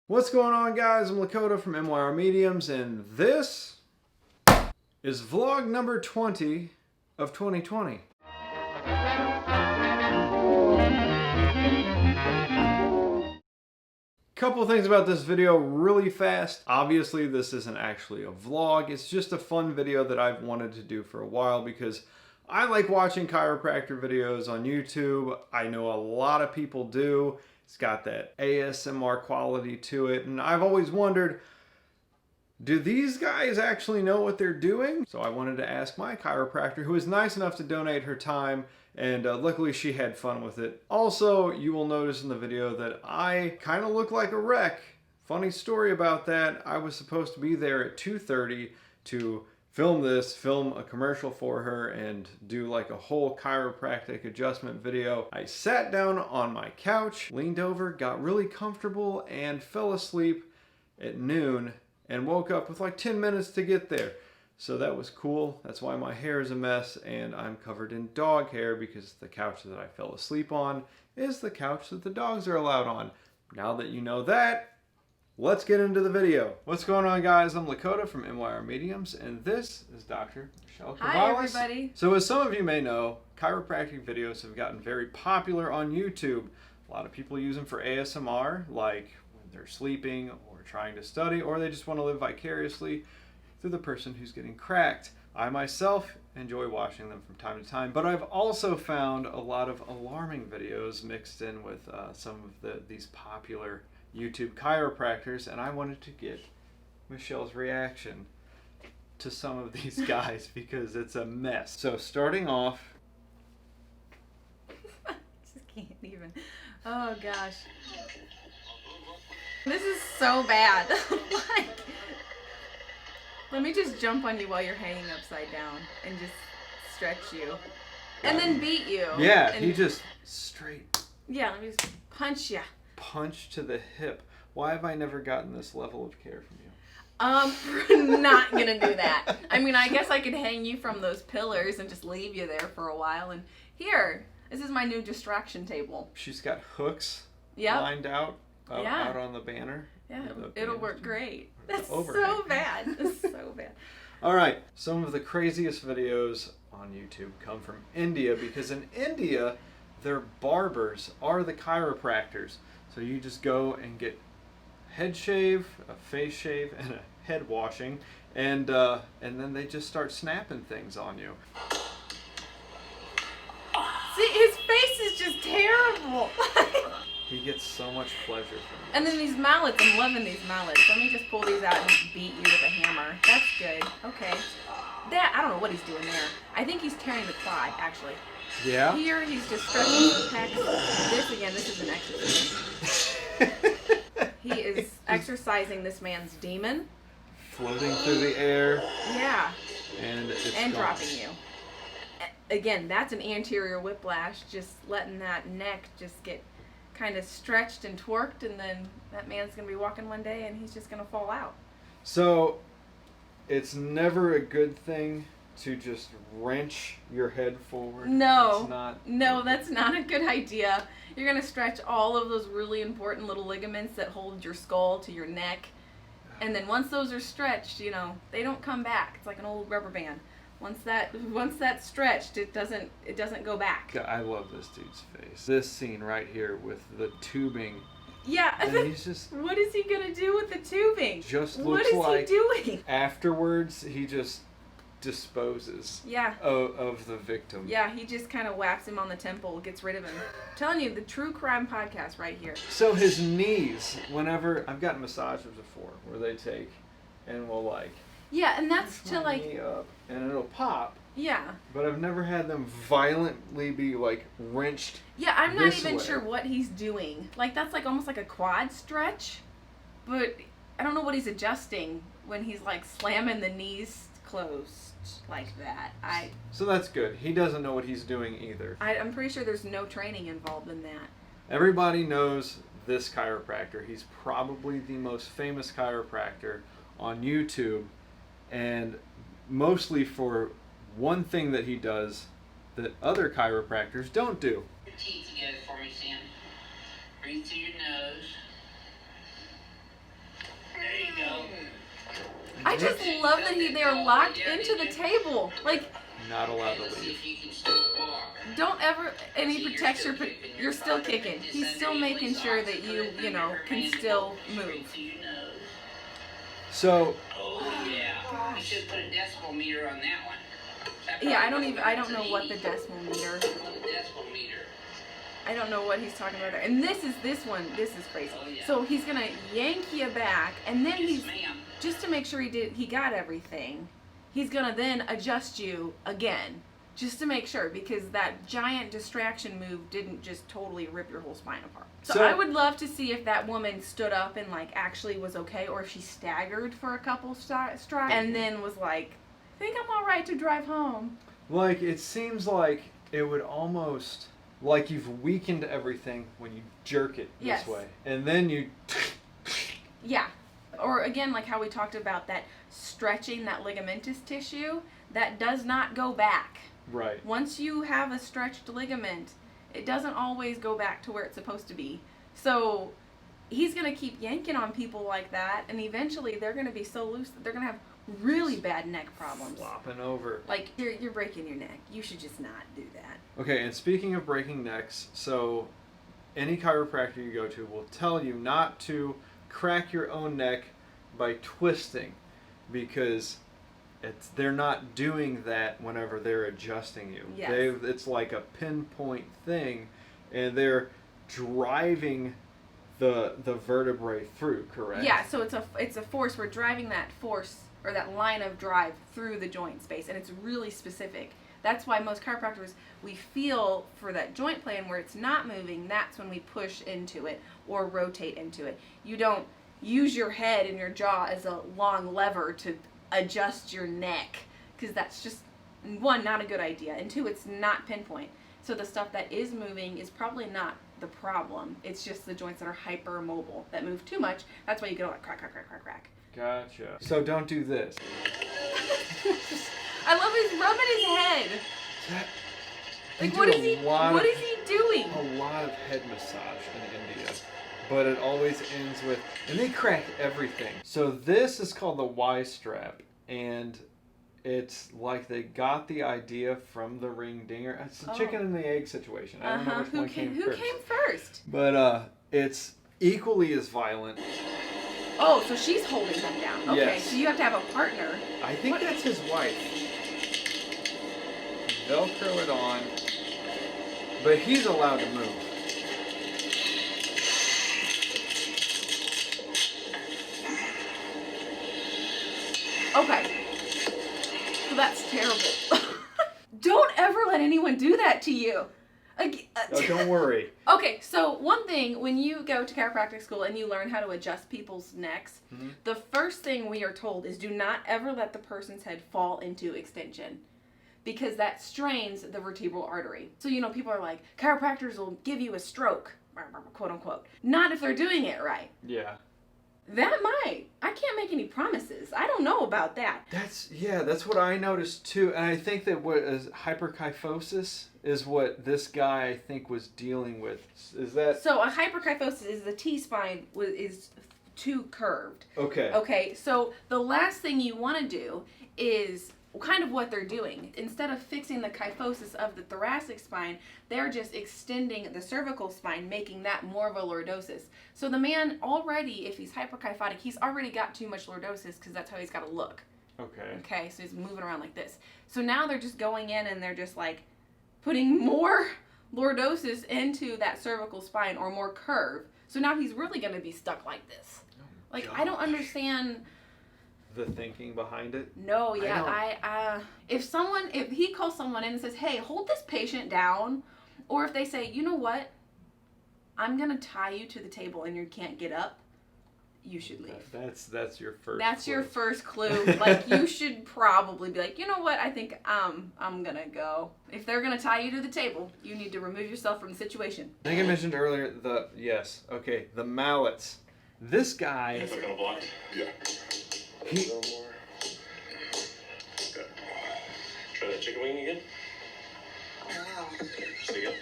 What's going on, guys? I'm Lakota from MYR Mediums, and this is vlog number 20 of 2020. Couple things about this video really fast. Obviously, this isn't actually a vlog. It's just a fun video that I've wanted to do for a while because I like watching chiropractor videos on YouTube. I know a lot of people do. It's got that ASMR quality to it, and I've always wondered, do these guys actually know what they're doing? So I wanted to ask my chiropractor, who was nice enough to donate her time, and luckily she had fun with it. Also, you will notice in the video that I kind of look like a wreck. Funny story about that. I was supposed to be there at 2:30 to film a commercial for her and do like a whole chiropractic adjustment video. I sat down on my couch, leaned over, got really comfortable, and fell asleep at noon and woke up with like 10 minutes to get there. So that was cool. That's why my hair is a mess and I'm covered in dog hair, because the couch that I fell asleep on is the couch that the dogs are allowed on. Now that you know that, let's get into the video. What's going on, guys? I'm Lakota from MYR Mediums, and this is Dr. Michelle Corvallis. Hi, everybody. So as some of you may know, chiropractic videos have gotten very popular on YouTube. A lot of people use them for ASMR, like when they're sleeping or trying to study, or they just want to live vicariously through the person who's getting cracked. I myself enjoy watching them from time to time, but I've also found a lot of alarming videos mixed in with some of these popular YouTube chiropractors, and I wanted to get Michelle's reaction to some of these guys because it's a mess. So starting off, Just can't even. Oh gosh, this is so bad. Like, let me just jump on you while you're hanging upside down and just stretch you, and then beat you. Yeah, and he just straight. Yeah, let me just punch you. Punch to the hip. Why have I never gotten this level of care from you? We're not gonna do that. I mean, I guess I could hang you from those pillars and just leave you there for a while. And here, this is my new distraction table. She's got hooks Yep. lined out out on the banner. Yeah, The it'll banner. work great. That's overhang. so bad. That's so bad. All right, some of the craziest videos on YouTube come from India, because in India, their barbers are the chiropractors. So you just go and get head shave, a face shave, and a head washing, and then they just start snapping things on you. See, his face is just terrible. He gets so much pleasure from it. And then these mallets, I'm loving these mallets. Let me just pull these out and beat you with a hammer. That's good. Okay. That, I don't know what he's doing there. I think he's tearing the quad, actually. Yeah? Here, he's just stretching the pecs. This is an exercise. He is exercising this man's demon. Floating through the air. Yeah. And it's And gone. dropping you. Again, that's an anterior whiplash, just letting that neck just get kind of stretched and twerked, and then that man's going to be walking one day and he's just going to fall out. So, it's never a good thing to just wrench your head forward. No. It's not. No, that's not a good idea. You're going to stretch all of those really important little ligaments that hold your skull to your neck. And then once those are stretched, you know, they don't come back. It's like an old rubber band. Once that's stretched, it doesn't go back. I love this dude's face. This scene right here with the tubing. Yeah. And he's just What is he going to do with the tubing? just What looks is like he doing? afterwards he just disposes Yeah. of the victim. Yeah, he just kind of whaps him on the temple, gets rid of him. I'm telling you, the true crime podcast right here. So his knees, whenever I've gotten massages before where they take and will like Yeah, and that's push to my like, knee up and it'll pop. yeah. But I've never had them violently be like wrenched. Yeah, I'm not this even way. sure what he's doing. Like, that's like almost like a quad stretch, but I don't know what he's adjusting when he's like slamming the knees closed like that. So that's good. He doesn't know what he's doing either. I'm pretty sure there's no training involved in that. Everybody knows this chiropractor. He's probably the most famous chiropractor on YouTube, and mostly for one thing that he does that other chiropractors don't do. Your teeth together for me, Sam. Breathe through your nose. just love that they are locked into the table. Like, not allowed to leave. Don't ever, and he protects you're still kicking. He's still making sure that you know, can still move. So. Oh yeah, I should put a decimal meter on that one. Yeah, I don't know what the decimal meter. I don't know what he's talking about there. And this is crazy. Oh, yeah. So he's gonna yank you back, and then Yes, he's, ma'am. just to make sure he got everything, he's gonna then adjust you again. Just to make sure, because that giant distraction move didn't just totally rip your whole spine apart. So I would love to see if that woman stood up and like actually was okay, or if she staggered for a couple strides and then was like, I think I'm all right to drive home. Like, it seems like it would almost, like you've weakened everything when you jerk it this way. And then you... Yeah. Or again, like how we talked about that stretching that ligamentous tissue, that does not go back. Right. Once you have a stretched ligament, it doesn't always go back to where it's supposed to be. So he's going to keep yanking on people like that, and eventually they're going to be so loose that they're going to have really bad neck problems. Flopping over. Like, you're breaking your neck. You should just not do that. Okay, and speaking of breaking necks, so any chiropractor you go to will tell you not to crack your own neck by twisting, because they're not doing that whenever they're adjusting you. Yes. It's like a pinpoint thing, and they're driving the vertebrae through, correct? Yeah, so it's a force. We're driving that force, or that line of drive, through the joint space, and it's really specific. That's why most chiropractors, we feel for that joint plane where it's not moving, that's when we push into it or rotate into it. You don't use your head and your jaw as a long lever to adjust your neck, because that's just, one, not a good idea, and two, it's not pinpoint. So the stuff that is moving is probably not the problem. It's just the joints that are hypermobile that move too much. That's why you get all that crack, crack, crack, crack, crack. Gotcha. So don't do this. I love he's rubbing his head. Like, what is he doing? A lot of head massage in India, but it always ends with, and they crack everything. So this is called the Y strap, and it's like they got the idea from the ring dinger. It's a chicken and the egg situation. I don't know which one came first. Who came first? But it's equally as violent. Oh, so she's holding him down. Okay, yes. So you have to have a partner. I think that's his wife. Velcro it on, but he's allowed to move. Okay. So that's terrible. Don't ever let anyone do that to you. Oh, don't worry. Okay, so one thing, when you go to chiropractic school and you learn how to adjust people's necks, the first thing we are told is do not ever let the person's head fall into extension, because that strains the vertebral artery. So, you know, people are like, chiropractors will give you a stroke, quote unquote. Not if they're doing it right. Yeah. That might. I can't make any promises. I don't know about that. That's what I noticed too. And I think that what is hyperkyphosis is what this guy, I think, was dealing with. Is that... So a hyperkyphosis is the T-spine is too curved. Okay. Okay, so the last thing you want to do is kind of what they're doing. Instead of fixing the kyphosis of the thoracic spine, they're just extending the cervical spine, making that more of a lordosis. So the man already, if he's hyperkyphotic, he's already got too much lordosis, because that's how he's got to look. Okay. Okay, so he's moving around like this. So now they're just going in and they're just like putting more lordosis into that cervical spine, or more curve. So now he's really going to be stuck like this. Oh, like, gosh. I don't understand the thinking behind it. No, yeah, if he calls someone in and says, hey, hold this patient down, or if they say, you know what, I'm going to tie you to the table and you can't get up, you should leave. That's your first That's clue. your first clue. Like, you should probably be like, you know what, I think I'm going to go. If they're going to tie you to the table, you need to remove yourself from the situation. I think I mentioned earlier the mallets. This guy... Is it gonna block? Yeah. He, No more. Okay. Try that chicken wing again. Say again.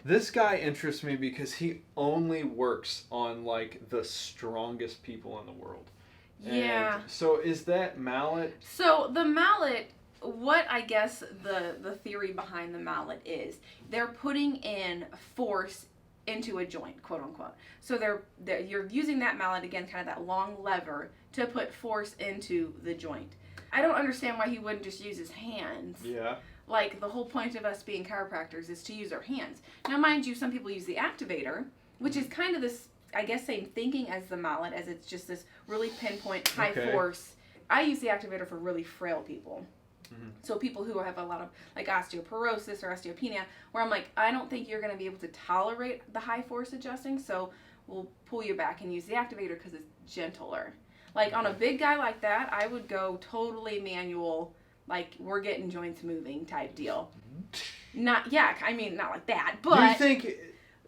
This guy interests me because he only works on like the strongest people in the world. Yeah. And so is that mallet? So the mallet, what I guess the theory behind the mallet is, they're putting in force into a joint, quote unquote. So you're using that mallet, again, kind of that long lever, to put force into the joint. I don't understand why he wouldn't just use his hands. Yeah. Like, the whole point of us being chiropractors is to use our hands. Now, mind you, some people use the activator, which is kind of this, I guess, same thinking as the mallet, as it's just this really pinpoint, high force. I use the activator for really frail people. Mm-hmm. So people who have a lot of, like, osteoporosis or osteopenia, where I'm like, I don't think you're going to be able to tolerate the high force adjusting, so we'll pull you back and use the activator because it's gentler. Like, on a big guy like that, I would go totally manual, like, we're getting joints moving type deal. Not like that, but... Do you think,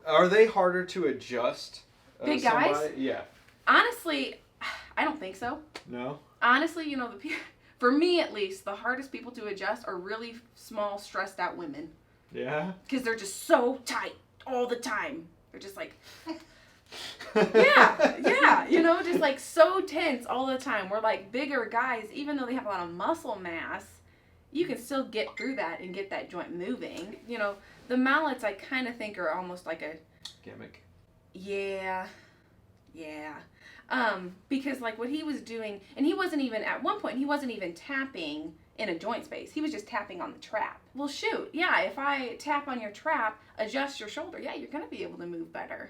are they harder to adjust? Big guys? Yeah. Honestly, I don't think so. No? Honestly, for me at least, the hardest people to adjust are really small, stressed out women. Yeah? Because they're just so tight all the time. They're just like... yeah, just like so tense all the time. We're like bigger guys, even though they have a lot of muscle mass, you can still get through that and get that joint moving. The mallets I kind of think are almost like a gimmick. Yeah. Because like what he was doing, and he wasn't even, at one point, he wasn't even tapping in a joint space. He was just tapping on the trap. Well, shoot, yeah, if I tap on your trap, adjust your shoulder, yeah, you're going to be able to move better.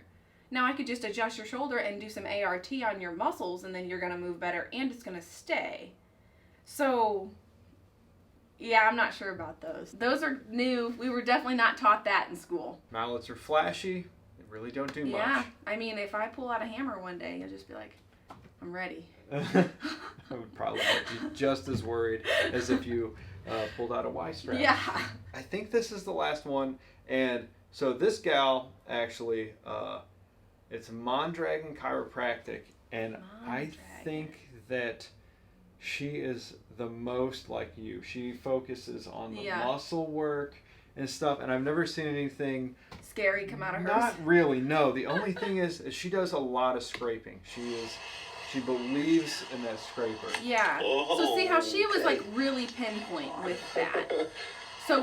Now I could just adjust your shoulder and do some ART on your muscles, and then you're going to move better, and it's going to stay. So, yeah, I'm not sure about those. Those are new. We were definitely not taught that in school. Mallets are flashy. They really don't do much. Yeah, I mean, if I pull out a hammer one day, you'll just be like, I'm ready. I would probably be just as worried as if you pulled out a Y-strap. Yeah. I think this is the last one. And so this gal, actually, it's Mondragon Chiropractic. And I think that she is the most like you. She focuses on the muscle work and stuff. And I've never seen anything scary come out of hers. Not really, no. The only thing is she does a lot of scraping. She believes in that scraper. Yeah. So see how she was like really pinpoint with that. So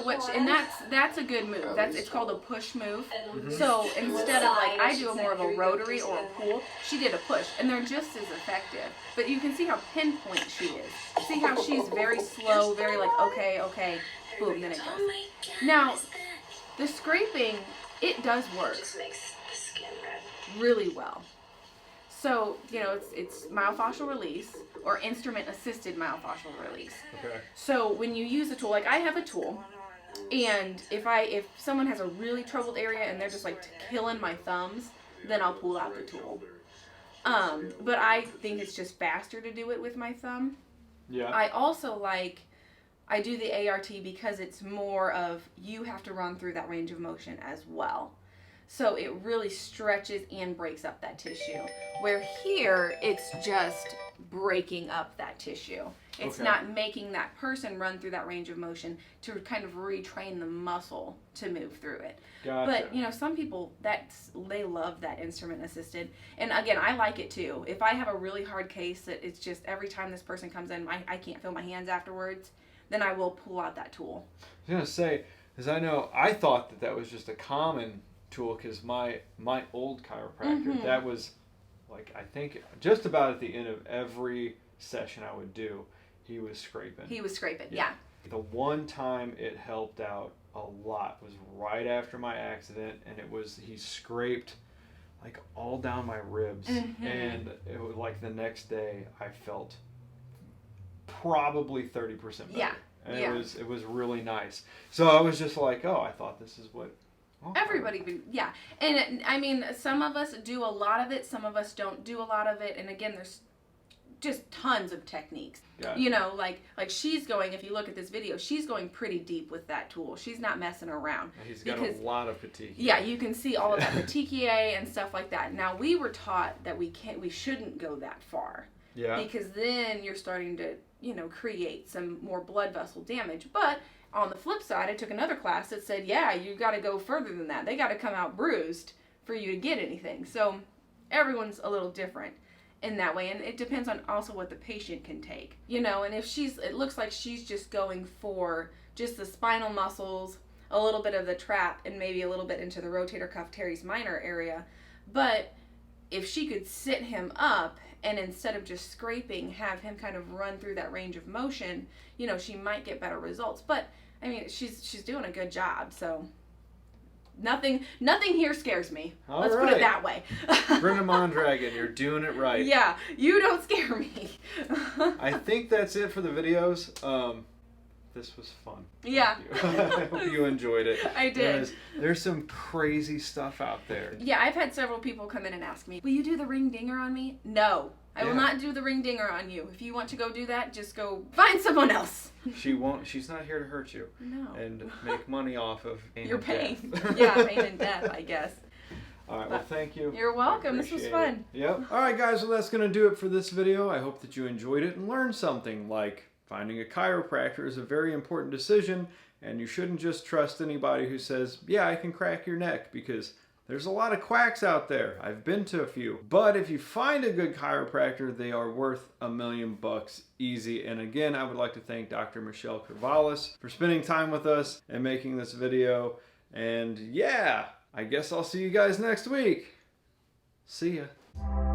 that's a good move. It's called a push move. Mm-hmm. So instead of like I do more of a rotary or a pull, she did a push, and they're just as effective. But you can see how pinpoint she is. See how she's very slow, very like okay, boom, then it goes. Now, the scraping, it does work really well. So, it's myofascial release or instrument-assisted myofascial release. Okay. So when you use a tool, like I have a tool, and if someone has a really troubled area and they're just like killing my thumbs, then I'll pull out the tool. But I think it's just faster to do it with my thumb. Yeah. I also I do the ART because it's more of you have to run through that range of motion as well. So it really stretches and breaks up that tissue. Where here, it's just breaking up that tissue. It's not making that person run through that range of motion to kind of retrain the muscle to move through it. Gotcha. But, some people, they love that instrument assisted. And again, I like it too. If I have a really hard case that it's just every time this person comes in, I can't feel my hands afterwards, then I will pull out that tool. I was going to say, because I thought that was just a common tool, because my old chiropractor, that was like, I think just about at the end of every session I would do, he was scraping. Yeah. The one time it helped out a lot was right after my accident, and he scraped like all down my ribs, and it was like the next day I felt probably 30% better. Yeah. And it was really nice. So I was just like, I thought this is what everybody, yeah. And I mean, some of us do a lot of it, some of us don't do a lot of it, and again, there's just tons of techniques. Gotcha. Like she's going, if you look at this video, she's going pretty deep with that tool. She's not messing around. He's got a lot of fatigue. Yeah, you can see all of that petechiae and stuff like that. Now, we were taught that we shouldn't go that far. Yeah. Because then you're starting to, create some more blood vessel damage. But on the flip side, I took another class that said, yeah, you got to go further than that. They got to come out bruised for you to get anything. So everyone's a little different. in that way. And it depends on also what the patient can take, you know. And if it looks like she's just going for just the spinal muscles, a little bit of the trap, and maybe a little bit into the rotator cuff teres minor area. But if she could sit him up and instead of just scraping, have him kind of run through that range of motion, you know, she might get better results. But I mean, she's doing a good job, so nothing here scares me. Let's put it that way. Brenda Mondragon, you're doing it right. Yeah, you don't scare me. I think that's it for the videos. This was fun. Yeah. I hope you enjoyed it. I did. There's some crazy stuff out there. Yeah, I've had several people come in and ask me, will you do the ring dinger on me? No. I will not do the ring dinger on you. If you want to go do that, just go find someone else. She won't. She's not here to hurt you. No. And make money off of pain your and pain. death. Yeah, pain and death, I guess. All right, well, thank you. You're welcome. This was fun. Yep. All right, guys, well, that's going to do it for this video. I hope that you enjoyed it and learned something, like finding a chiropractor is a very important decision, and you shouldn't just trust anybody who says, yeah, I can crack your neck, because there's a lot of quacks out there. I've been to a few. But if you find a good chiropractor, they are worth $1 million easy. And again, I would like to thank Dr. Michelle Corvallis for spending time with us and making this video. And yeah, I guess I'll see you guys next week. See ya.